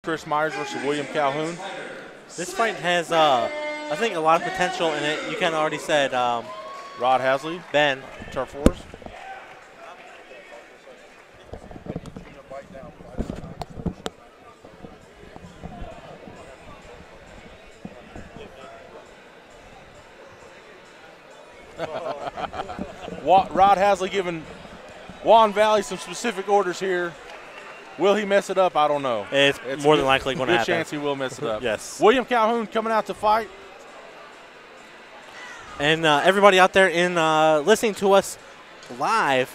Chris Meyers versus William Calhoun. This fight has, I think, a lot of potential in it. You kind of already said. Rod Hasley, Ben. Turf Wars. Rod Hasley giving Juan Valley some specific orders here. Will he mess it up? I don't know. It's more than likely going to happen. Good chance he will mess it up. Yes. William Calhoun coming out to fight. And everybody out there in listening to us live,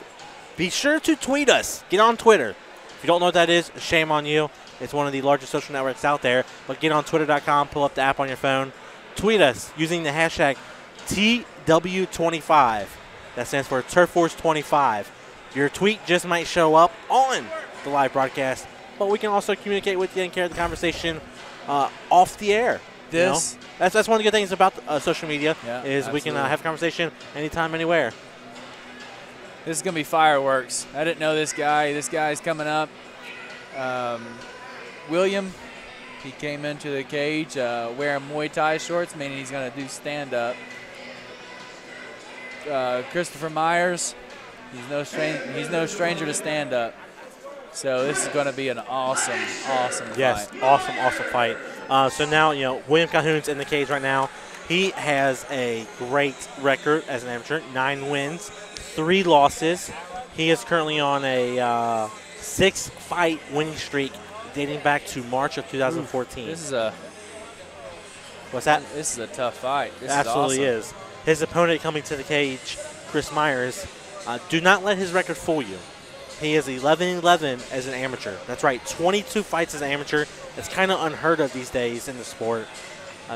be sure to tweet us. Get on Twitter. If you don't know what that is, shame on you. It's one of the largest social networks out there. But get on twitter.com, pull up the app on your phone. Tweet us using the hashtag TW25. That stands for Turf Force 25. Your tweet just might show up on the live broadcast, but we can also communicate with you and carry the conversation off the air. That's one of the good things about social media is absolutely. We can have a conversation anytime, anywhere. This is going to be fireworks. I didn't know this guy. This guy's coming up. William, he came into the cage wearing Muay Thai shorts, meaning he's going to do stand-up. Christopher Meyers, he's no stranger to stand-up. So this is going to be an awesome fight. Yes, awesome fight. So now, William Calhoun's in the cage right now. He has a great record as an amateur, 9 wins, 3 losses. He is currently on a 6-fight winning streak dating back to March of 2014. This is a What's that? This is a tough fight. This absolutely is. Awesome. His opponent coming to the cage, Chris Meyers. Do not let his record fool you. He is 11-11 as an amateur. That's right, 22 fights as an amateur. It's kind of unheard of these days in the sport.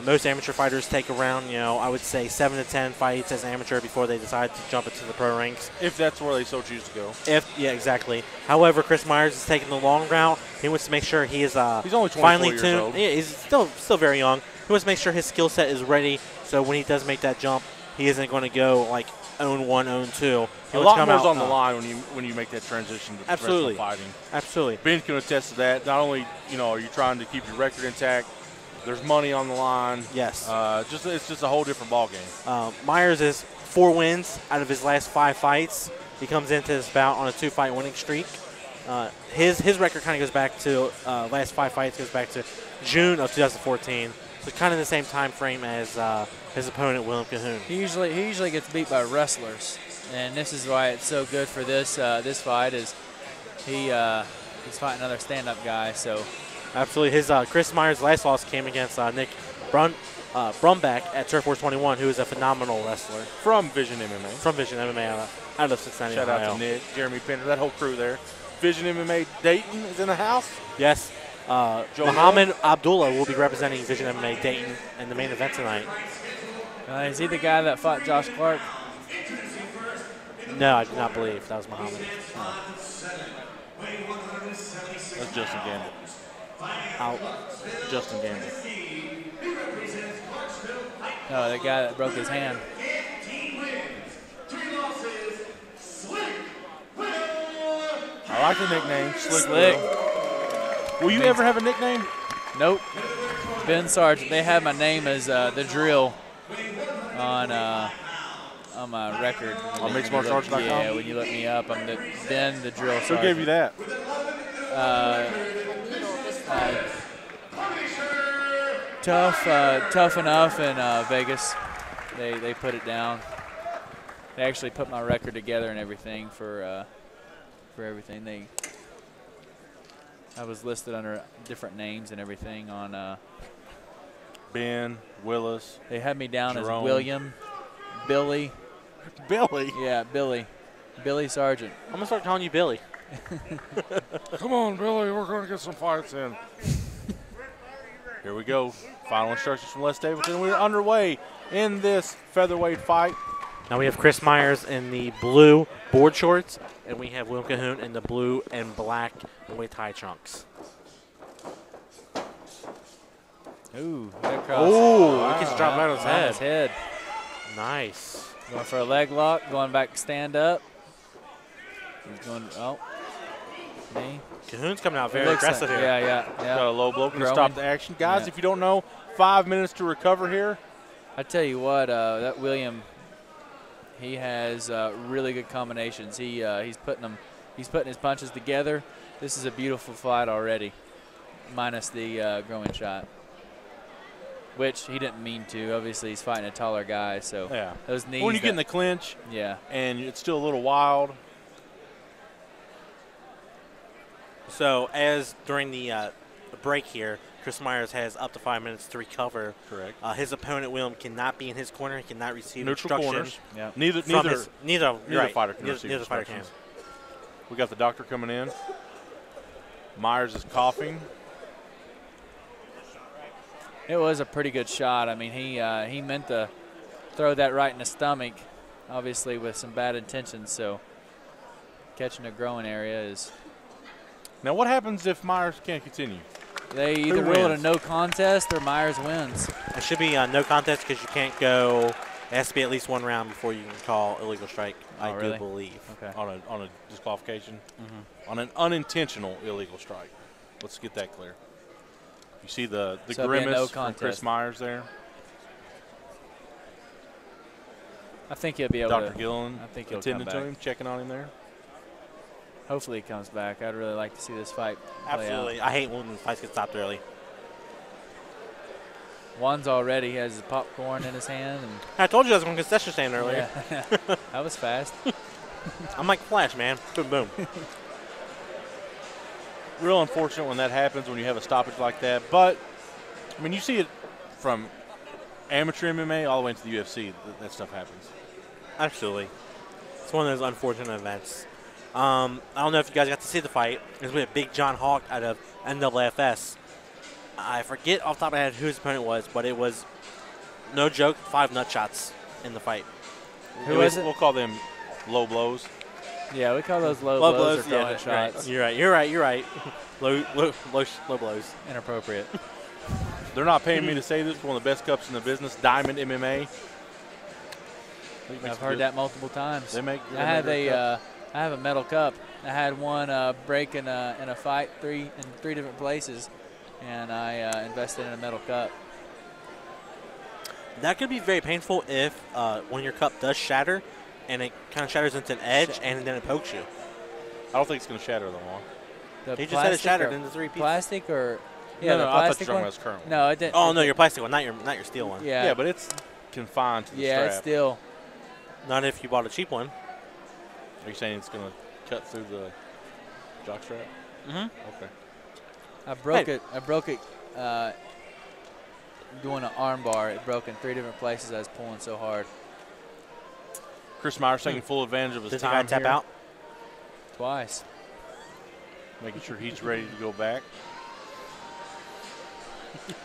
Most amateur fighters take around, I would say 7 to 10 fights as an amateur before they decide to jump into the pro ranks. If that's where they so choose to go. Yeah, exactly. However, Chris Meyers is taking the long route. He wants to make sure he is he's only 24 finally years tuned. old. Yeah, he's still very young. He wants to make sure his skill set is ready, so when he does make that jump, he isn't going to go like own 1, own 2. A lot more's on the line when you make that transition to absolutely. professional fighting. Absolutely. Ben can attest to that. Not only are you trying to keep your record intact, there's money on the line. Yes. It's just a whole different ballgame. Myers is 4 wins out of his last 5 fights. He comes into this bout on a 2-fight winning streak. His record kind of goes back to last 5 fights goes back to June of 2014. So kind of the same time frame as his opponent William Calhoun. He usually gets beat by wrestlers, and this is why it's so good for this this fight is he's fighting another stand-up guy. So absolutely, his Chris Meyers' last loss came against Nick Brumback at Turf Force 21, who is a phenomenal wrestler from Vision MMA. From Vision MMA out of Cincinnati, Shout Ohio. out to Nick, Jeremy Pender, that whole crew there. Vision MMA Dayton is in the house. Yes. Muhammad Abdullah will be representing Vision MMA Dayton in the main event tonight. Is he the guy that fought Josh Clark? No, I do not believe that was Muhammad. That's Justin Gamble. Justin Gamble. No, the guy that broke his hand. I like the nickname, Slick. Will you ever have a nickname? Nope. Ben Sargent. They have my name as the Drill on my record. On MixedMartialArts.com? Yeah, when you look me up, I'm Ben the Drill Sergeant. Who gave you that? Tough Enough in Vegas. They put it down. They actually put my record together and everything for everything. I was listed under different names and everything on. Ben, Willis. They had me down Jerome. as William, Billy. Billy? Yeah, Billy. Billy Sargent. I'm going to start calling you Billy. Come on, Billy. We're going to get some fights in. Here we go. Final instructions from Les Davidson. We're underway in this featherweight fight. Now we have Chris Meyers in the blue board shorts, and we have William Calhoun in the blue and black Muay Thai trunks. Ooh, that cross. Ooh, he gets dropped right on his head. Nice. Going for a leg lock, going back stand up. He's going, Knee. Calhoun's coming out very Looks like- aggressive here. Yeah. Got a low blow. Going to Growing. stop the action. Guys, Yeah. if you don't know, 5 minutes to recover here. I tell you what, that William, he has really good combinations. He's putting his punches together. This is a beautiful fight already, minus the growing shot, which he didn't mean to. Obviously, he's fighting a taller guy, so Yeah. those knees. When you get in the clinch yeah, and it's still a little wild. So as during the break here, Chris Meyers has up to 5 minutes to recover. Correct. His opponent William cannot be in his corner. He cannot receive Neutral instructions. corners. yeah. Neither From neither his, neither right. fighter can receive neither fighter can. instructions. We got the doctor coming in. Myers is coughing. It was a pretty good shot. I mean, he meant to throw that right in the stomach, obviously with some bad intentions. So catching a growing area is. Now, what happens if Myers can't continue? They either rule it a wins? no contest or Myers wins. It should be no contest because you can't go. It has to be at least one round before you can call illegal strike. I really? do believe. Okay. On a disqualification, Mm-hmm. on an unintentional illegal strike. Let's get that clear. You see the So it'd be a grimace no from Chris contest. Myers there. I think he'll be able Dr. to. Gillen I think he'll come attending to back. him, checking on him there. Hopefully he comes back. I'd really like to see this fight play out. Absolutely. I hate when fights get stopped early. Juan's already has his popcorn in his hand. And I told you I was going to concession stand earlier. yeah. That was fast. I'm like Flash, man. Boom, boom. Real unfortunate when that happens, when you have a stoppage like that. But, I mean, you see it from amateur MMA all the way into the UFC. That stuff happens. Absolutely. It's one of those unfortunate events. I don't know if you guys got to see the fight. It was with Big John Hawk out of NWFS. I forget off the top of my head who his opponent was, but it was, no joke, 5 nut shots in the fight. Who was it? We'll call them low blows. Yeah, we call those low Low blows or blows, throwing yeah, shots. You're right. low blows. Inappropriate. They're not paying me to say this, but one of the best cups in the business, Diamond MMA. I've heard that multiple times. They make. I have a metal cup. I had one break in a fight in three different places, and I invested in a metal cup. That could be very painful if when your cup does shatter and it kind of shatters into an edge and then it pokes you. I don't think it's going to shatter them all. The He just said it plastic shattered or into 3 pieces. Plastic or yeah, no, the I thought you plastic were talking one. about his current one. No, it didn't. Oh, no, your plastic one, not your steel one. Yeah, Yeah, but it's confined to the yeah, strap. it's still. Not if you bought a cheap one. Are you saying it's going to cut through the jock strap? Mm-hmm. Okay. I broke it doing an arm bar. It broke in 3 different places. I was pulling so hard. Chris Myers taking full advantage of his Does the guy time tap here, out? Twice. making sure he's ready to go back.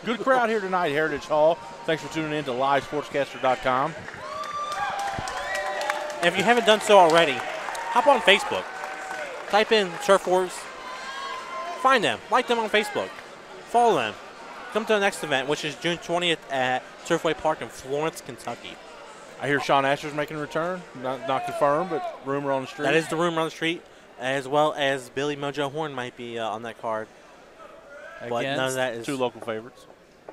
Good crowd here tonight, Heritage Hall. Thanks for tuning in to livesportscaster.com. And if you haven't done so already, hop on Facebook. Type in Surf Wars. Find them. Like them on Facebook. Follow them. Come to the next event, which is June 20th at Surfway Park in Florence, Kentucky. I hear Sean Asher's making a return. Not confirmed, but rumor on the street. That is the rumor on the street, as well as Billy Mojo Horn might be on that card. But none of that is 2 local favorites.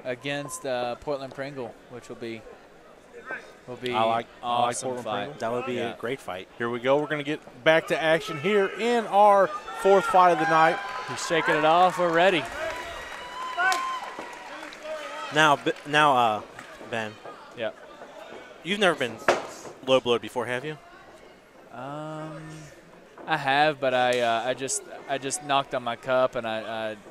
Against Portland Pringle, which will be I like awesome Portland fight. Pringle. That would be Yeah. a great fight. Here we go. We're going to get back to action here in our 4th fight of the night. He's shaking it off. We're ready. Now, Ben, Yep. you've never been low blowed before, have you? I have, but I just knocked on my cup, and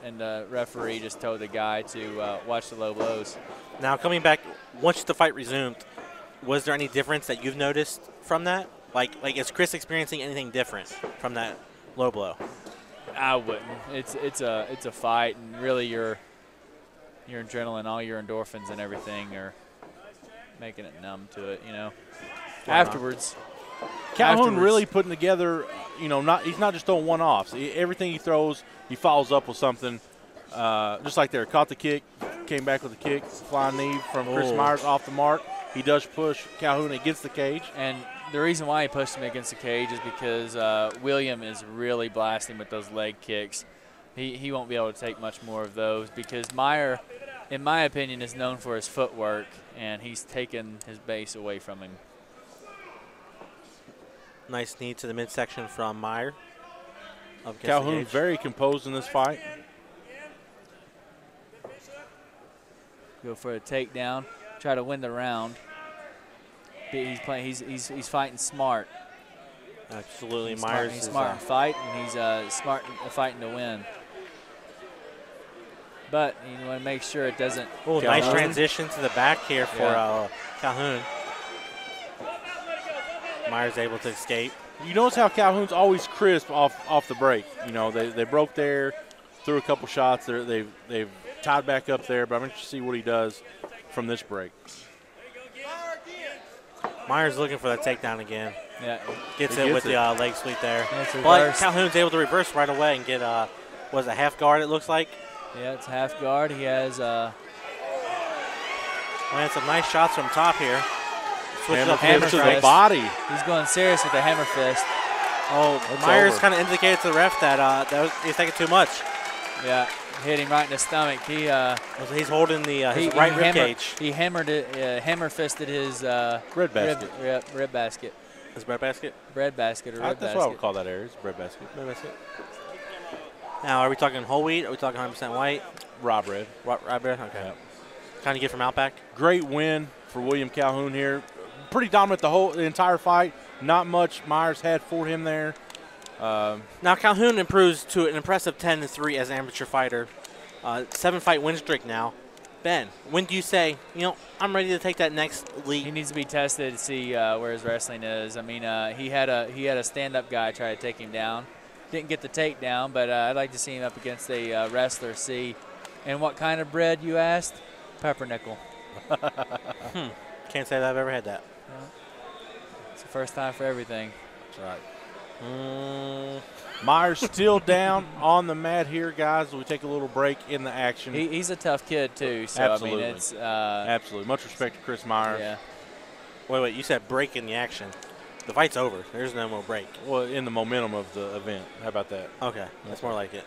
and the referee just told the guy to watch the low blows. Now, coming back, once the fight resumed, was there any difference that you've noticed from that? Like is Chris experiencing anything different from that low blow? I wouldn't. It's a fight, and really your adrenaline, all your endorphins and everything are making it numb to it. Afterwards. Calhoun really putting together, he's not just throwing one-offs. Everything he throws, he follows up with something. Just like there, caught the kick, came back with a kick, flying knee from Chris Myers off the mark. He does push Calhoun against the cage. And the reason why he pushed him against the cage is because William is really blasting with those leg kicks. He won't be able to take much more of those because Meyer, in my opinion, is known for his footwork, and he's taken his base away from him. Nice knee to the midsection from Meyer. Calhoun very composed in this fight. Go for a takedown, try to win the round. He's playing. He's fighting smart. Absolutely, He's Meyers. He's smart in fight, and he's smart in fighting to win. But you want to make sure it doesn't. Oh, nice transition to the back here for Calhoun. Meyers able to escape. You notice how Calhoun's always crisp off the break. You know, they broke there, threw a couple shots. They've tied back up there, but I'm interested to see what he does from this break. Meyers looking for that takedown again. Yeah, gets it with the leg sweep there. But Calhoun's able to reverse right away and get was a half guard, it looks like. Yeah, it's half guard. He has landed some nice shots from top here. Switches up hammer to the body. He's going serious with the hammer fist. Oh, Meyers kind of indicated to the ref that he's taking too much. Yeah, hit him right in the stomach. He's holding the his right rib cage. He hammered it, hammer fisted his bread basket. Rib basket. His bread basket? Bread basket or rib basket. That's what I would call that area. It's bread basket. Bread basket. Now, are we talking whole wheat? Are we talking 100% white? Raw bread. Raw bread? Okay. Yep. Kind of get from Outback. Great win for William Calhoun here. Pretty dominant the entire fight. Not much Meyers had for him there. Now Calhoun improves to an impressive 10-3 as an amateur fighter. 7-fight win streak now. Ben, when do you say, I'm ready to take that next leap? He needs to be tested to see where his wrestling is. I mean, he had a stand-up guy try to take him down. Didn't get the takedown, but I'd like to see him up against a wrestler. See, and what kind of bread you asked? Pumpernickel. Can't say that I've ever had that. Yeah. It's the first time for everything. That's right. Meyers still down on the mat here, guys. We take a little break in the action. He's a tough kid too. So absolutely. I mean, it's absolutely. Much respect to Chris Meyers. Yeah. Wait. You said break in the action. The fight's over. There's no more break. Well, in the momentum of the event. How about that? Okay, that's more like it.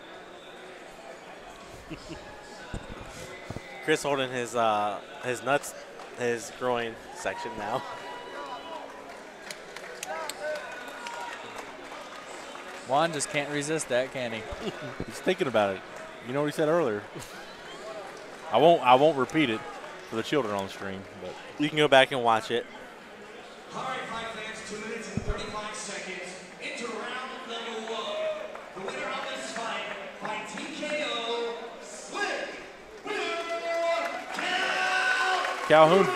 Chris holding his nuts, his groin section now. Juan just can't resist that, can he? He's thinking about it. You know what he said earlier. I won't repeat it for the children on the stream, but you can go back and watch it. All right, fight fans, 2 minutes and 35 seconds into round number 1. The winner of this fight by TKO, Slick Calhoun,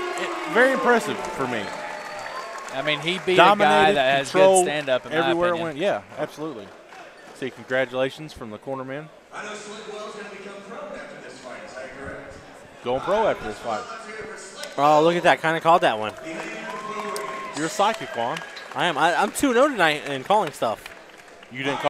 very impressive for me. I mean, he beat a guy that has good stand-up in everywhere my opinion. it went. Yeah, absolutely. See, congratulations from the corner man. I know Slick Will's going to become pro after this fight. Is that correct? Going pro after this fight. Oh, look at that. Kind of called that one. You're a psychic, Juan. I am. I'm 2-0 tonight in calling stuff. You didn't call